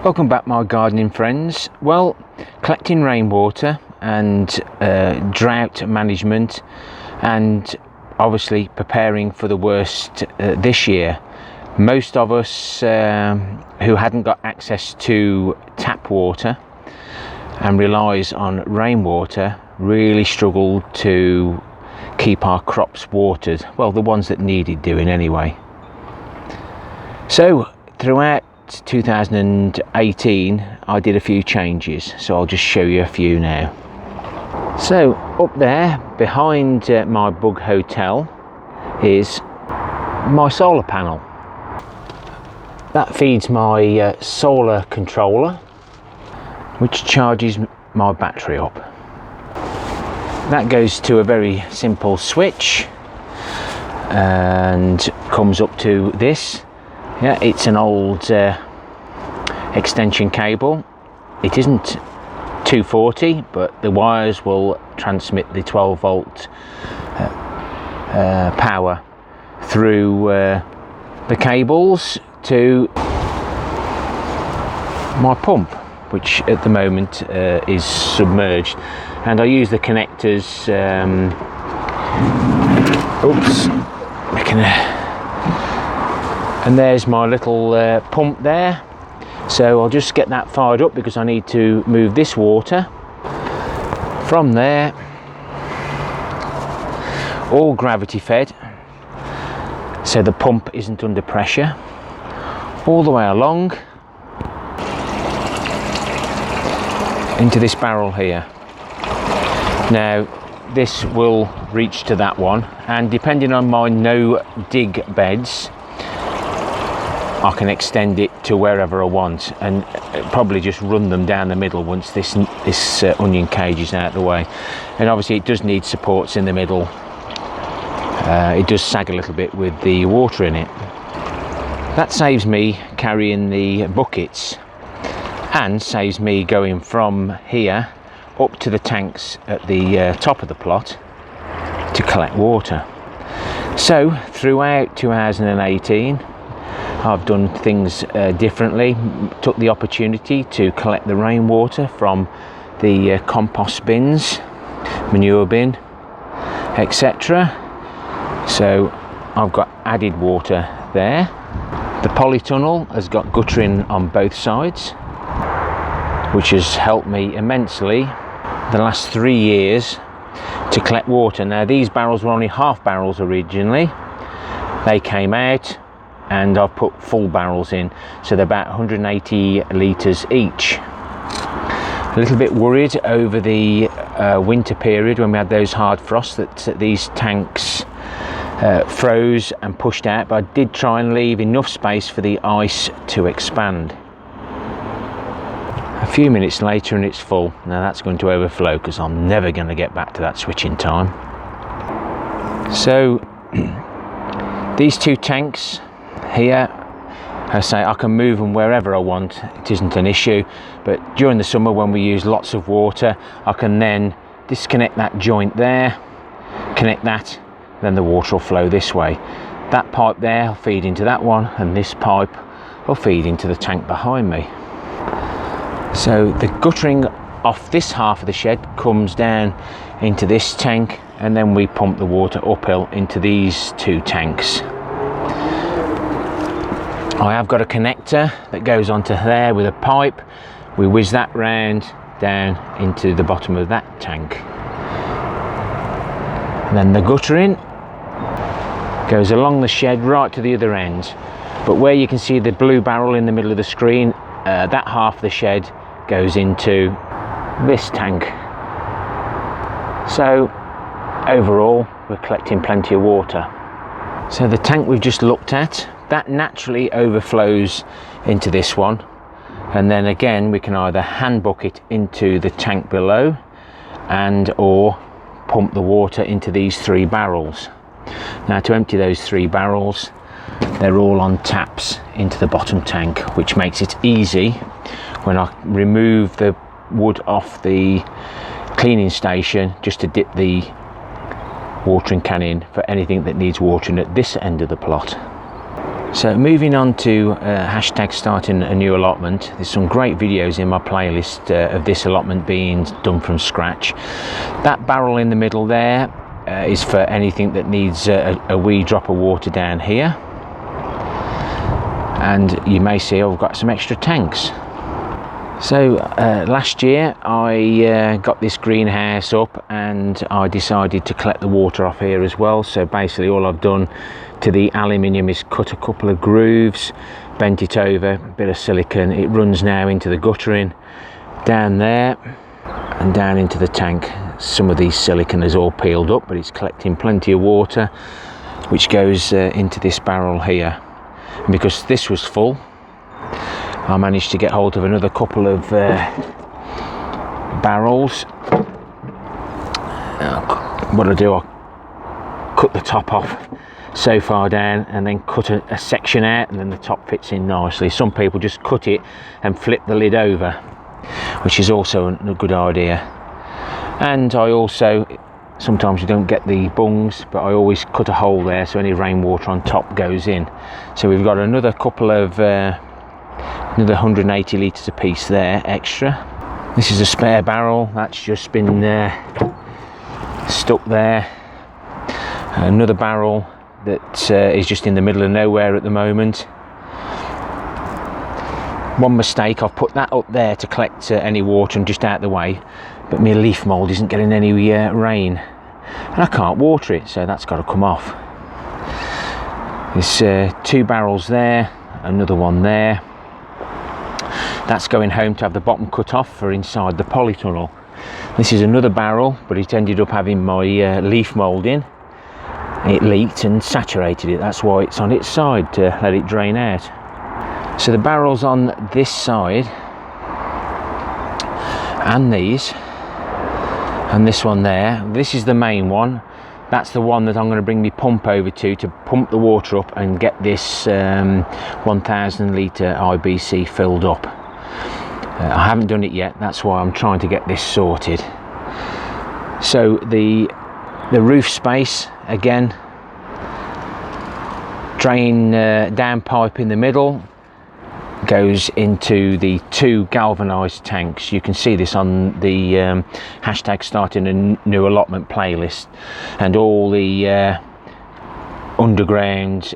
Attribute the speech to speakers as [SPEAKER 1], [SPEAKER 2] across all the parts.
[SPEAKER 1] Welcome back, my gardening friends. Well, collecting rainwater and drought management, and obviously preparing for the worst this year. Most of us who hadn't got access to tap water and relies on rainwater really struggled to keep our crops watered, well, the ones that needed doing anyway. So throughout 2018 I did a few changes, so I'll just show you a few now. So up there behind my bug hotel is my solar panel. That feeds my solar controller, which charges my battery up. That goes to a very simple switch and comes up to this. Yeah, it's an old extension cable. It isn't 240, but the wires will transmit the 12 volt power through the cables to my pump, which at the moment is submerged, and I use the connectors. And there's my little pump there, so I'll just get that fired up because I need to move this water from there, all gravity fed, so the pump isn't under pressure, all the way along into this barrel here. Now this will reach to that one, and depending on my no dig beds I can extend it to wherever I want, and probably just run them down the middle once this onion cage is out of the way. And obviously it does need supports in the middle. It does sag a little bit with the water in it. That saves me carrying the buckets and saves me going from here up to the tanks at the top of the plot to collect water. So throughout 2018 I've done things differently. Took the opportunity to collect the rainwater from the compost bins, manure bin, etc. So I've got added water there. The polytunnel has got guttering on both sides, which has helped me immensely the last 3 years to collect water. Now these barrels were only half barrels originally. They came out and I've put full barrels in, so they're about 180 litres each. A little bit worried over the winter period when we had those hard frosts that these tanks froze and pushed out, but I did try and leave enough space for the ice to expand. A few minutes later and it's full. Now that's going to overflow because I'm never going to get back to that switching time. So these two tanks here, I say I can move them wherever I want, it isn't an issue, but during the summer when we use lots of water I can then disconnect that joint there, connect that, then the water will flow this way. That pipe there will feed into that one, and this pipe will feed into the tank behind me. So the guttering off this half of the shed comes down into this tank, and then we pump the water uphill into these two tanks. I have got a connector that goes onto there with a pipe. We whiz that round down into the bottom of that tank. And then the guttering goes along the shed right to the other end. But where you can see the blue barrel in the middle of the screen, that half of the shed goes into this tank. So overall we're collecting plenty of water. So the tank we've just looked at, that naturally overflows into this one, and then again we can either hand bucket into the tank below and or pump the water into these 3 barrels. Now to empty those 3 barrels, they're all on taps into the bottom tank, which makes it easy when I remove the wood off the cleaning station just to dip the watering can in for anything that needs watering at this end of the plot. So moving on to hashtag starting a new allotment, there's some great videos in my playlist of this allotment being done from scratch. That barrel in the middle there is for anything that needs a wee drop of water down here. And you may see I've got some extra tanks. So last year I got this greenhouse up and I decided to collect the water off here as well. So basically all I've done to the aluminium is cut a couple of grooves, bent it over, a bit of silicone. It runs now into the guttering down there and down into the tank. Some of these silicone is all peeled up, but it's collecting plenty of water which goes into this barrel here. And because this was full, I managed to get hold of another couple of barrels. What I do, I cut the top off so far down and then cut a section out, and then the top fits in nicely. Some people just cut it and flip the lid over, which is also a good idea. And I also, sometimes you don't get the bungs, but I always cut a hole there so any rainwater on top goes in. So we've got another couple of another 180 litres a piece there extra. This is a spare barrel that's just been stuck there. Another barrel that is just in the middle of nowhere at the moment. One mistake, I've put that up there to collect any water and just out the way, but my leaf mould isn't getting any rain and I can't water it, so that's got to come off. There's 2 barrels there, another one there. That's going home to have the bottom cut off for inside the polytunnel. This is another barrel, but it ended up having my leaf mould in. It leaked and saturated it, that's why it's on its side, to let it drain out. So the barrels on this side and these and this one there, this is the main one. That's the one that I'm going to bring my pump over to pump the water up and get this 1000 litre IBC filled up. I haven't done it yet, that's why I'm trying to get this sorted. So the roof space, again, drain down pipe in the middle goes into the 2 galvanised tanks. You can see this on the hashtag starting a new allotment playlist, and all the underground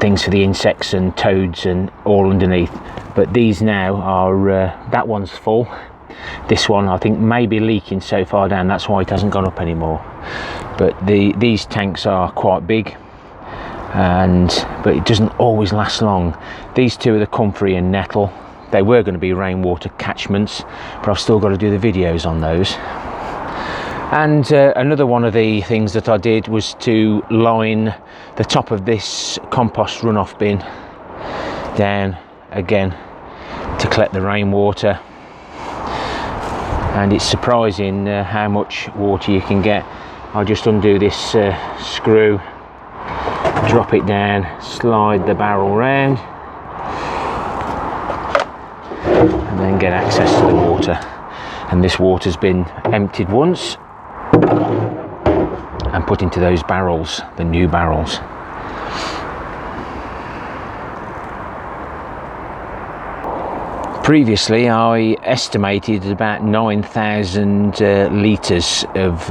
[SPEAKER 1] things for the insects and toads and all underneath. But these now are that one's full. This one I think may be leaking so far down, that's why it hasn't gone up anymore. But these tanks are quite big, but it doesn't always last long. These 2 are the comfrey and nettle. They were going to be rainwater catchments, but I've still got to do the videos on those. And another one of the things that I did was to line the top of this compost runoff bin down again to collect the rainwater. And it's surprising how much water you can get. I'll just undo this screw, drop it down, slide the barrel round, and then get access to the water. And this water's been emptied once and put into those barrels, the new barrels. Previously I estimated about 9,000 litres of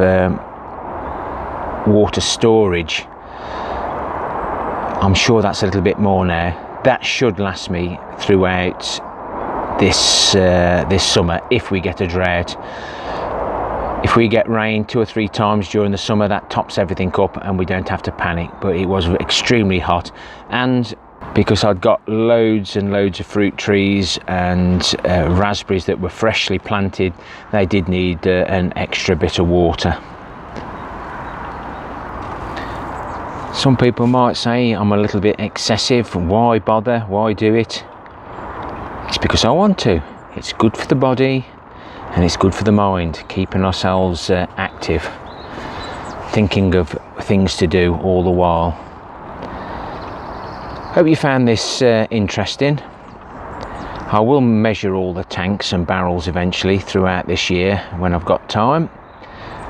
[SPEAKER 1] water storage. I'm sure that's a little bit more now. That should last me throughout this summer if we get a drought. If we get rain 2 or 3 times during the summer, that tops everything up and we don't have to panic. But it was extremely hot, and because I'd got loads and loads of fruit trees and raspberries that were freshly planted, they did need an extra bit of water. Some people might say I'm a little bit excessive. Why bother? Why do it? It's because I want to. It's good for the body and it's good for the mind, keeping ourselves active, thinking of things to do all the while. Hope you found this interesting. I will measure all the tanks and barrels eventually throughout this year when I've got time,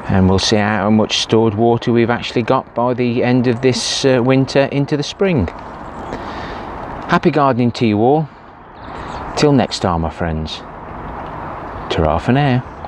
[SPEAKER 1] and we'll see how much stored water we've actually got by the end of this winter into the spring. Happy gardening to you all. Till next time, my friends. Ta-ra for now.